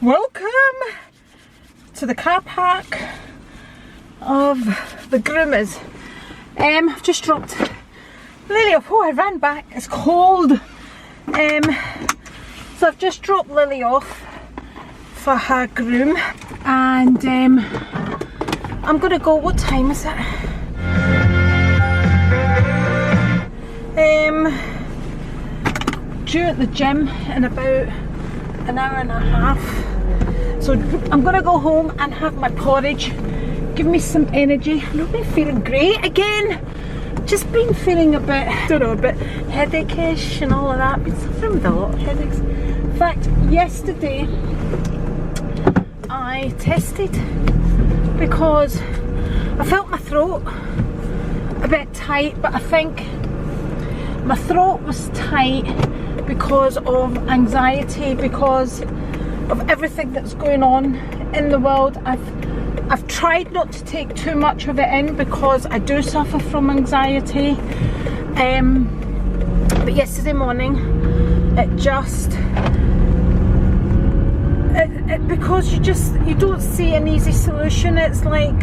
Welcome to the car park of the groomers. I've just dropped Lily off. Oh, I ran back, it's cold. So I've just dropped Lily off for her groom, and I'm gonna go, what time is it? Due at the gym in about an hour and a half. So I'm gonna go home and have my porridge, give me some energy. I've not been feeling great again. Just been feeling a bit, I don't know, a bit headachy-ish and all of that. Been suffering with a lot of headaches. In fact, yesterday I tested because I felt my throat a bit tight, but I think my throat was tight because of anxiety, because of everything that's going on in the world. I've tried not to take too much of it in because I do suffer from anxiety. But yesterday morning, it just, because you don't see an easy solution. It's like,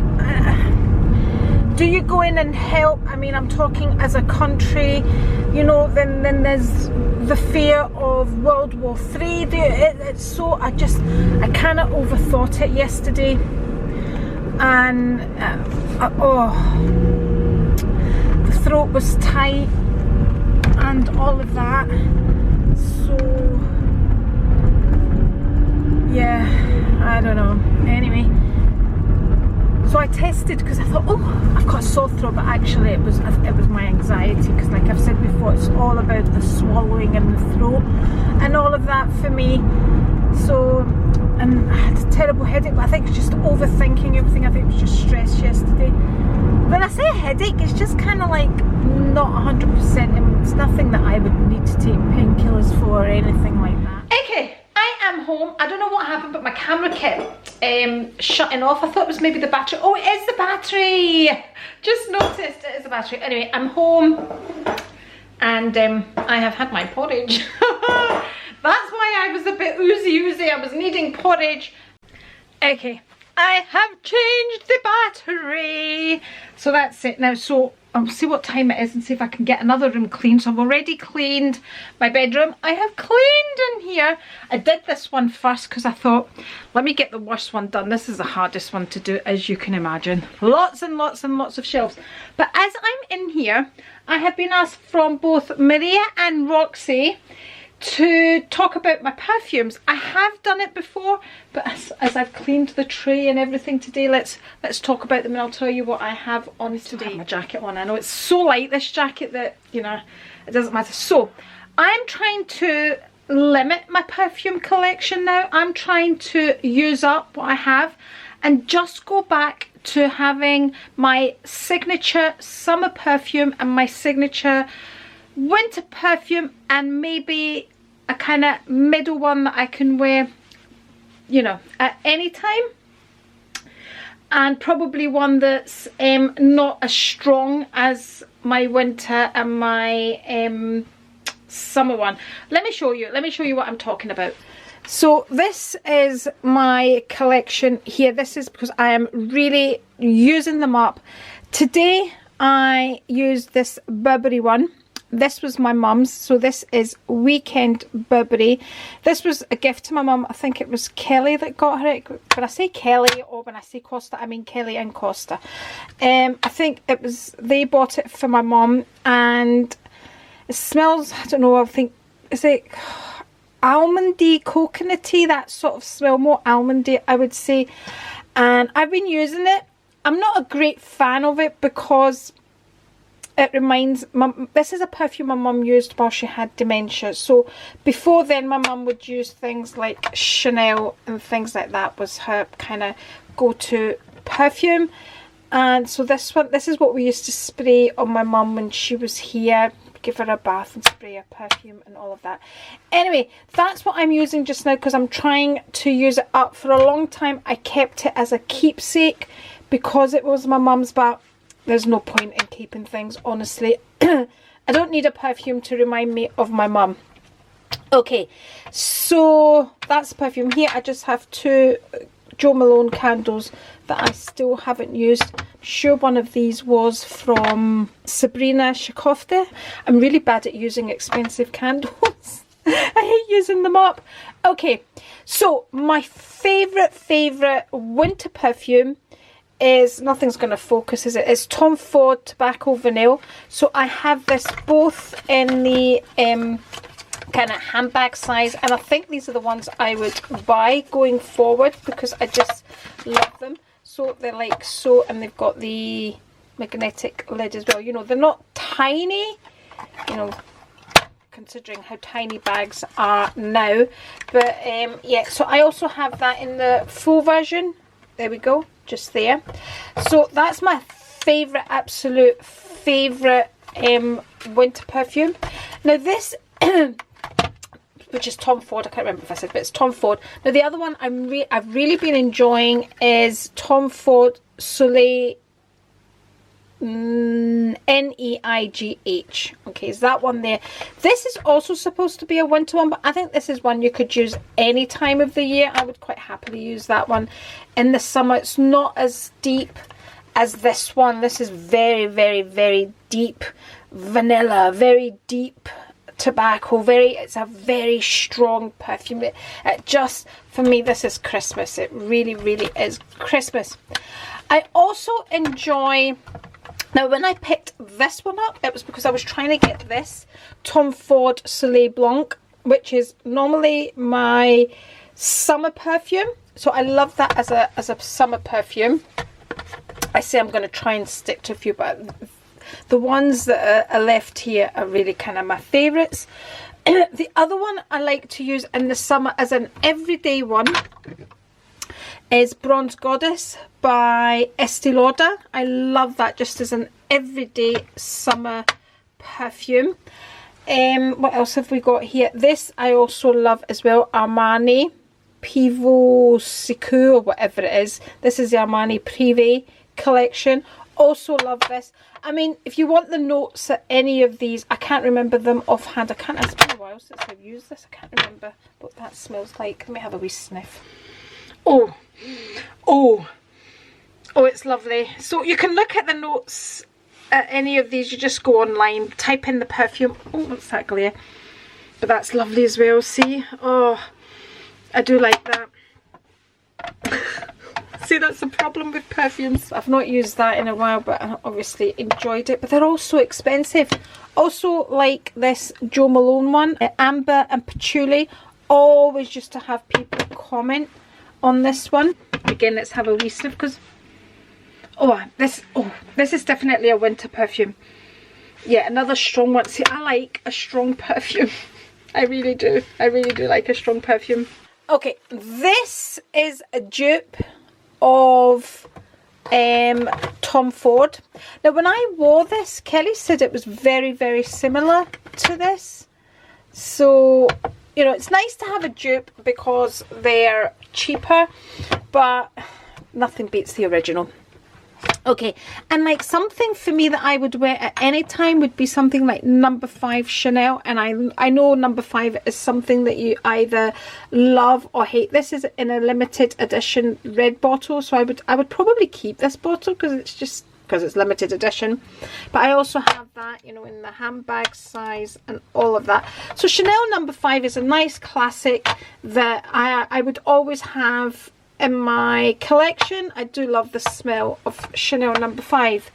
do you go in and help? I mean, I'm talking as a country, you know, then there's the fear of World War III. It's so, I kind of overthought it yesterday, and the throat was tight and all of that. So yeah, I don't know. Anyway, so I tested because I thought, oh, I've got a sore throat, but actually it was my anxiety, because like I've said before, it's all about the swallowing and the throat and all of that for me. So, and I had a terrible headache, but I think it's just overthinking everything. I think it was just stress yesterday. When I say a headache, it's just kind of like not 100%, and it's nothing that I would need to take painkillers for or anything like that. Okay, I am home. I don't know what happened, but my camera kept shutting off. I thought it was maybe the battery. Oh, it is the battery. Just noticed it is the battery. Anyway, I'm home, and I have had my porridge. That's why I was a bit oozy. I was needing porridge. Okay, I have changed the battery. So that's it now. So I'll see what time it is and see if I can get another room clean. So I've already cleaned my bedroom. I have cleaned in here. I did this one first because I thought, let me get the worst one done. This is the hardest one to do, as you can imagine. Lots and lots and lots of shelves. But as I'm in here, I have been asked from both Maria and Roxy to talk about my perfumes. I have done it before, but as I've cleaned the tray and everything today, let's talk about them, and I'll tell you what I have on today. I have my jacket on. I know it's so light, this jacket, that, you know, it doesn't matter. So I'm trying to limit my perfume collection now. I'm trying to use up what I have and just go back to having my signature summer perfume and my signature winter perfume, and maybe a kind of middle one that I can wear, you know, at any time, and probably one that's not as strong as my winter and my summer one. Let me show you what I'm talking about. So this is my collection here. This is because I am really using them up. Today I used this Burberry one. This was my mum's, so this is Weekend Burberry. This was a gift to my mum. I think it was Kelly that got her it. When I say Kelly, or when I say Costa, I mean Kelly and Costa. I think it was, they bought it for my mum, and it smells, I don't know, I think, is it almondy, coconutty, that sort of smell, more almondy I would say. And I've been using it. I'm not a great fan of it because it reminds, this is a perfume my mum used while she had dementia. So before then, my mum would use things like Chanel and things like that was her kind of go-to perfume. And so this is what we used to spray on my mum when she was here, give her a bath and spray her perfume and all of that. Anyway, that's what I'm using just now because I'm trying to use it up. For a long time, I kept it as a keepsake because it was my mum's, but there's no point in keeping things, honestly. I don't need a perfume to remind me of my mum. Okay, so that's the perfume. Here I just have 2 Jo Malone candles that I still haven't used. I'm sure one of these was from Sabrina Shakofta. I'm really bad at using expensive candles. I hate using them up. Okay, so my favourite winter perfume is, nothing's going to focus, is it? It's Tom Ford Tobacco Vanille. So I have this both in the kind of handbag size, and I think these are the ones I would buy going forward because I just love them. So they're like so, and they've got the magnetic lid as well. You know, they're not tiny, you know, considering how tiny bags are now, but yeah, so I also have that in the full version. There we go, just there. So that's my favorite, absolute favorite winter perfume. Now this which is Tom Ford, I can't remember if I said, but it's Tom Ford. Now the other one I've really been enjoying is Tom Ford Soleil Neigh. Okay, is that one there? This is also supposed to be a winter one, but I think this is one you could use any time of the year. I would quite happily use that one in the summer. It's not as deep as this one. This is very deep vanilla, very deep tobacco, it's a very strong perfume. It just, for me, this is Christmas. It really is Christmas. I also enjoy, now when I picked this one up, it was because I was trying to get this Tom Ford Soleil Blanc, which is normally my summer perfume. So I love that as a summer perfume. I say I'm going to try and stick to a few, but the ones that are left here are really kind of my favourites. The other one I like to use in the summer as an everyday one is Bronze Goddess by Estee Lauder. I love that just as an everyday summer perfume. What else have we got here? This I also love as well, Armani Prive or whatever it is. This is the Armani Prive collection. Also love this. I mean, if you want the notes at any of these, I can't remember them offhand. It's been a while since I've used this. I can't remember what that smells like. Let me have a wee sniff. Oh, it's lovely. So you can look at the notes at any of these. You just go online, type in the perfume. Oh, what's that glare? But that's lovely as well. See? Oh, I do like that. See, that's the problem with perfumes. I've not used that in a while, but I obviously enjoyed it. But they're all so expensive. Also, like this Jo Malone one, Amber and Patchouli. Always used to have people comment on this one. Again, let's have a wee sniff, because this is definitely a winter perfume. Yeah, another strong one. See, I like a strong perfume. I really do. I really do like a strong perfume. Okay, this is a dupe of Tom Ford. Now when I wore this, Kelly said it was very similar to this. So, you know, it's nice to have a dupe because they're cheaper, but nothing beats the original. Okay, and like something for me that I would wear at any time would be something like No. 5 Chanel, and I know No. 5 is something that you either love or hate. This is in a limited edition red bottle, so I would probably keep this bottle because it's limited edition. But I also have that, you know, in the handbag size and all of that. So Chanel No. 5 is a nice classic that I would always have in my collection. I do love the smell of Chanel No. 5.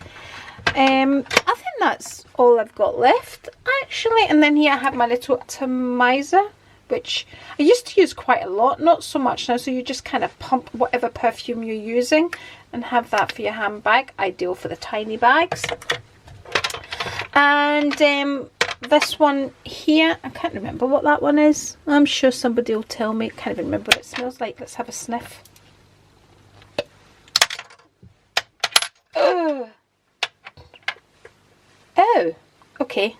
I think that's all I've got left actually. And then here I have my little atomizer, which I used to use quite a lot, not so much now. So you just kind of pump whatever perfume you're using and have that for your handbag. Ideal for the tiny bags. And this one here, I can't remember what that one is. I'm sure somebody will tell me. Can't even remember what it smells like. Let's have a sniff. Oh, okay.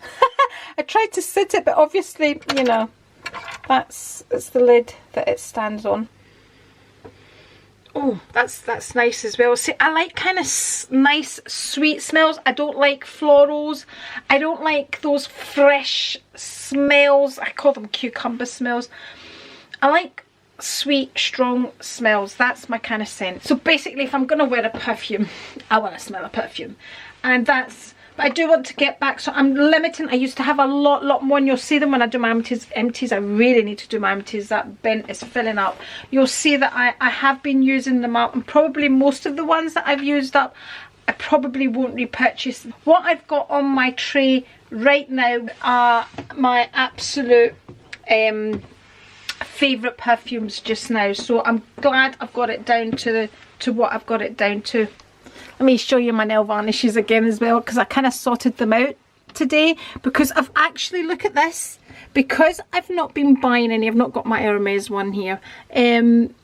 I tried to sit it, but obviously, you know, it's the lid that it stands on. Oh, that's nice as well. See, I like kind of nice sweet smells. I don't like florals. I don't like those fresh smells. I call them cucumber smells. I like sweet, strong smells. That's my kind of scent. So basically, if I'm going to wear a perfume, I want to smell a perfume. And that's... But I do want to get back, so I'm limiting. I used to have a lot more, and you'll see them when I do my empties. I really need to do my empties. That bin is filling up. You'll see that I have been using them up, and probably most of the ones that I've used up, I probably won't repurchase. What I've got on my tray right now are my absolute favourite perfumes just now. So I'm glad I've got it down to what I've got it down to. Let me show you my nail varnishes again as well, because I kind of sorted them out today, because I've actually, look at this, because I've not been buying any. I've not got my Hermes one here.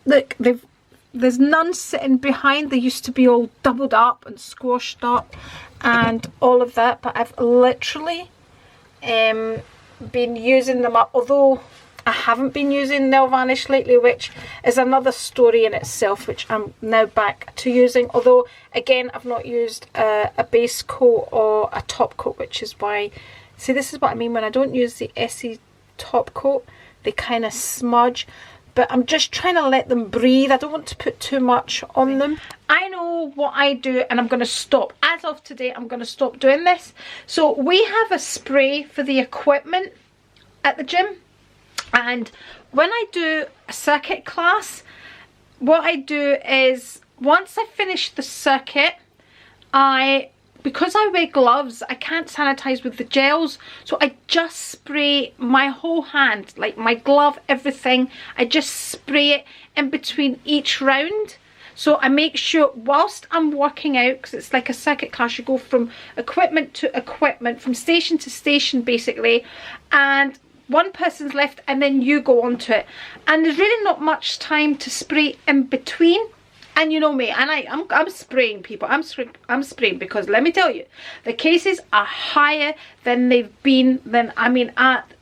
Look, there's none sitting behind. They used to be all doubled up and squashed up and all of that, but I've literally been using them up, although I haven't been using nail varnish lately, which is another story in itself, which I'm now back to using. Although, again, I've not used a base coat or a top coat, which is why... See, this is what I mean when I don't use the Estee top coat. They kind of smudge. But I'm just trying to let them breathe. I don't want to put too much on them. I know what I do, and I'm going to stop. As of today, I'm going to stop doing this. So we have a spray for the equipment at the gym. And when I do a circuit class, what I do is, once I finish the circuit, because I wear gloves, I can't sanitize with the gels, so I just spray my whole hand, like my glove, everything. I just spray it in between each round. So I make sure whilst I'm working out, because it's like a circuit class, you go from equipment to equipment, from station to station basically, and one person's left and then you go onto it, and there's really not much time to spray in between. And you know me, and I'm spraying, people. I'm spraying because, let me tell you, the cases are higher than they've been.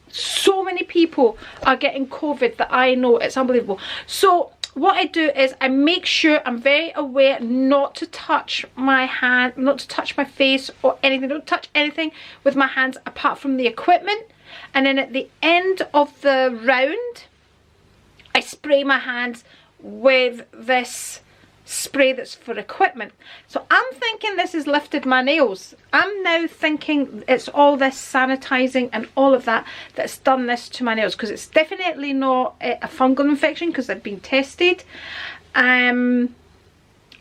So many people are getting COVID that I know, it's unbelievable. So what I do is I make sure I'm very aware not to touch my hand, not to touch my face or anything. Don't touch anything with my hands apart from the equipment. And then at the end of the round, I spray my hands with this spray that's for equipment. So I'm thinking this has lifted my nails. I'm now thinking it's all this sanitizing and all of that that's done this to my nails, because it's definitely not a fungal infection, because they've been tested. And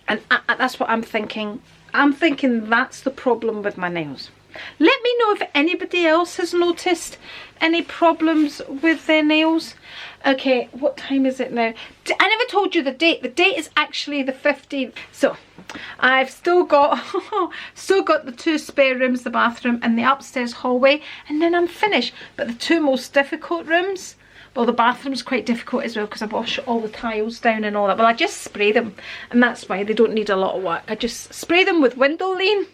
that's what I'm thinking. I'm thinking that's the problem with my nails. Let me know if anybody else has noticed any problems with their nails. Okay, what time is it now? I never told you the date. The date is actually the 15th. So I've still got the 2 spare rooms, the bathroom and the upstairs hallway, and then I'm finished. But the 2 most difficult rooms, well, the bathroom's quite difficult as well, because I wash all the tiles down and all that. Well, I just spray them, and that's why they don't need a lot of work. I just spray them with window lean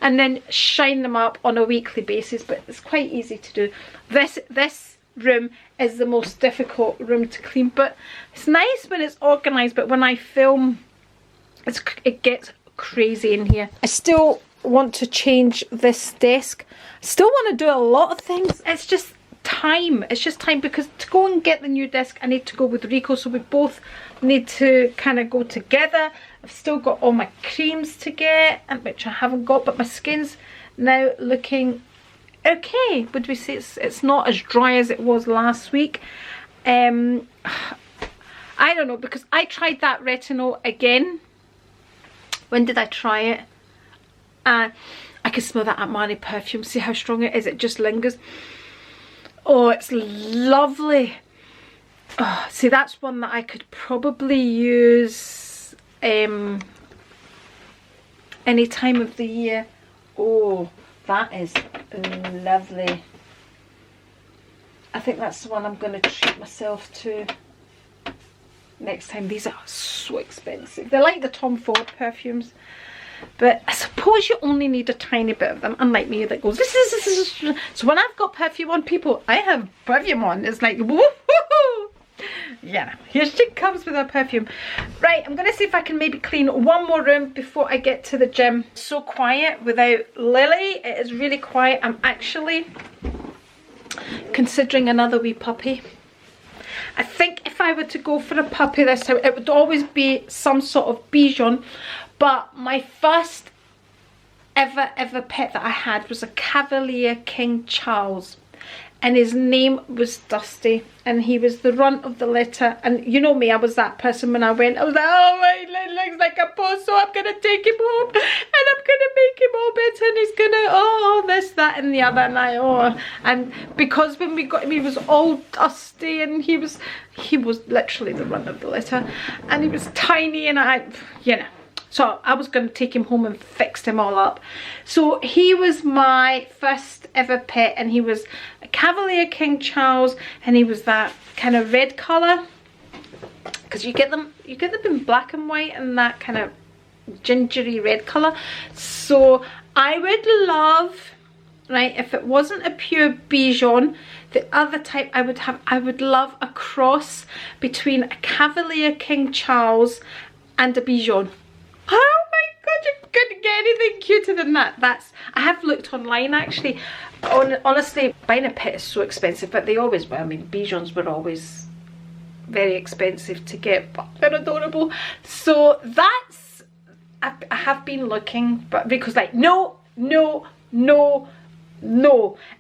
and then shine them up on a weekly basis, but it's quite easy to do. This room is the most difficult room to clean, but it's nice when it's organized. But when I film, it gets crazy in here. I still want to change this desk. I still want to do a lot of things. It's just time. It's just time, because to go and get the new desk, I need to go with Rico, so we both need to kind of go together. I've still got all my creams to get, which I haven't got, but my skin's now looking okay. Would we say it's not as dry as it was last week? I don't know, because I tried that retinol again. When did I try it? I can smell that Armani perfume. See how strong it is? It just lingers. Oh, it's lovely. Oh, see, that's one that I could probably use any time of the year. Oh, that is lovely. I think that's the one I'm going to treat myself to next time. These are so expensive. They're like the Tom Ford perfumes, but I suppose you only need a tiny bit of them, unlike me that goes this is. So when I've got perfume on, people, I have perfume on. It's like woohoo! yeah, here she comes with her perfume. Right, I'm gonna see if I can maybe clean one more room before I get to the gym. It's so quiet without Lily. It is really quiet. I'm actually considering another wee puppy. I think if I were to go for a puppy this time, it would always be some sort of Bichon. But my first ever pet that I had was a Cavalier King Charles. And his name was Dusty, and he was the runt of the litter. And you know me, I was that person when I went. I was like, oh, he looks like a post, so I'm gonna take him home and I'm gonna make him all better, and he's gonna, oh, this, that, and the other. And and because when we got him, he was all dusty, and he was literally the runt of the litter, and he was tiny, and you know. So I was going to take him home and fixed him all up. So he was my first ever pet, and he was a Cavalier King Charles, and he was that kind of red colour, because you get them in black and white and that kind of gingery red colour. So I would love, right, if it wasn't a pure Bichon, the other type I would love a cross between a Cavalier King Charles and a Bichon. Oh my god, you couldn't get anything cuter than that. I have looked online actually. Honestly, buying a pet is so expensive, but they always were. I mean, Bichons were always very expensive to get, but they're adorable. So that's, I have been looking, but because like, no. And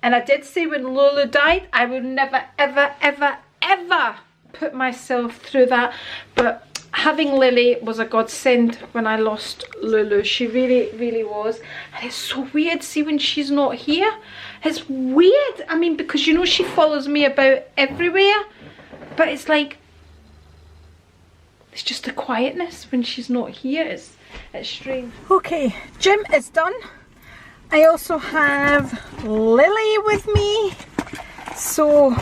I did say when Lulu died, I would never, ever put myself through that. But having Lily was a godsend when I lost Lulu. She really was. And it's so weird, see, when she's not here. It's weird. I mean, because you know she follows me about everywhere, but it's like, it's just the quietness when she's not here. It's strange. Okay, gym is done. I also have Lily with me. So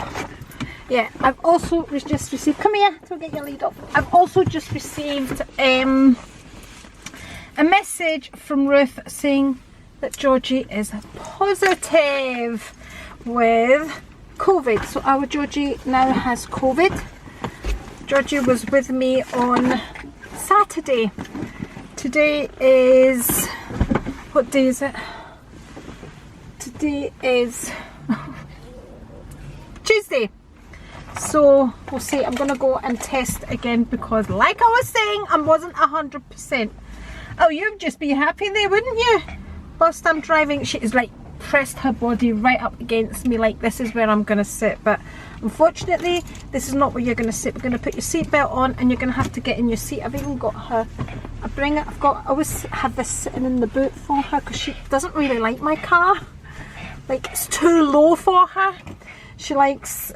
yeah, I've also just received, come here, don't get your lead off. I've also just received a message from Ruth saying that Georgie is positive with COVID. So our Georgie now has COVID. Georgie was with me on Saturday. Today is, what day is it? Today is Tuesday. So we'll see. I'm gonna go and test again because, like I was saying, I wasn't 100%. Oh, you'd just be happy there, wouldn't you? Whilst I'm driving, she is like pressed her body right up against me, like this is where I'm gonna sit. But unfortunately, this is not where you're gonna sit. We're gonna put your seatbelt on, and you're gonna have to get in your seat. I've even got her. I always have this sitting in the boot for her because she doesn't really like my car. Like, it's too low for her. She likes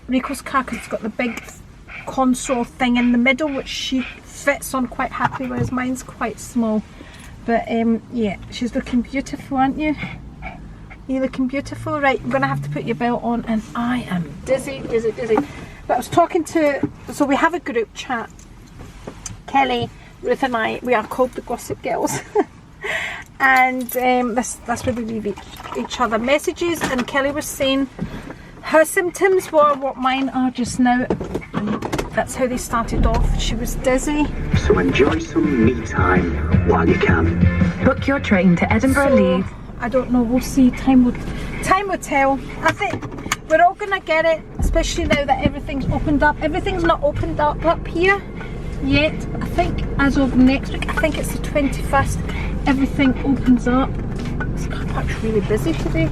Rico's car because it's got the big console thing in the middle, which she fits on quite happily, whereas mine's quite small. But yeah, she's looking beautiful, aren't you? You're looking beautiful. Right, I'm gonna have to put your belt on, and I am dizzy. But I was talking to, so we have a group chat, Kelly, Ruth and I, we are called the Gossip Girls. And that's where we leave each other messages, and Kelly was saying her symptoms were what mine are just now, and that's how they started off. She was dizzy. So enjoy some me time while you can. Book your train to Edinburgh Leave. I don't know, we'll see. Time will tell. I think we're all gonna get it, especially now that everything's opened up. Everything's not opened up here yet. I think as of next week, I think it's the 21st, everything opens up. This car park's really busy today.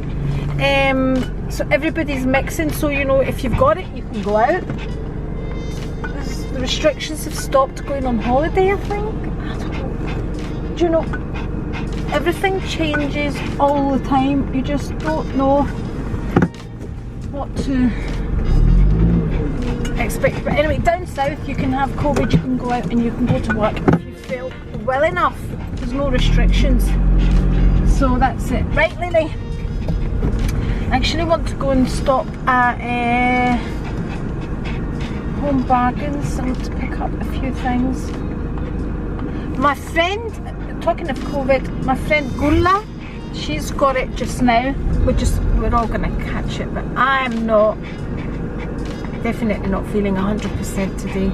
So everybody's mixing, so you know, if you've got it, you can go out. The restrictions have stopped going on holiday, I think. I don't know. Do you know, everything changes all the time. You just don't know what to expect. But anyway, down south you can have COVID, you can go out and you can go to work if you feel well enough. There's no restrictions. So that's it. Right, Lily? I actually want to go and stop at Home Bargains. I want to pick up a few things. My friend, talking of COVID, my friend Gula, she's got it just now. We're all gonna catch it, but I'm not definitely not feeling 100% today.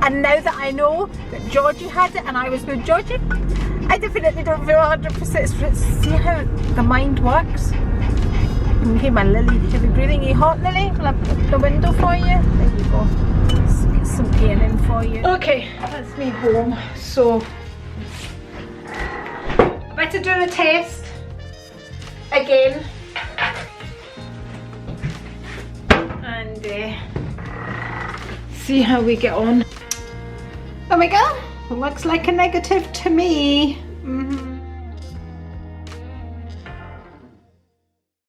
And now that I know that Georgie had it and I was with Georgie, I definitely don't feel 100%. See how the mind works? You can hear my Lily heavy breathing. Are you hot, Lily? Will I put the window for you? There you go. Let's get some pain in for you. Okay, that's me home. So, I better do the test again. And see how we get on. There we go. It looks like a negative to me.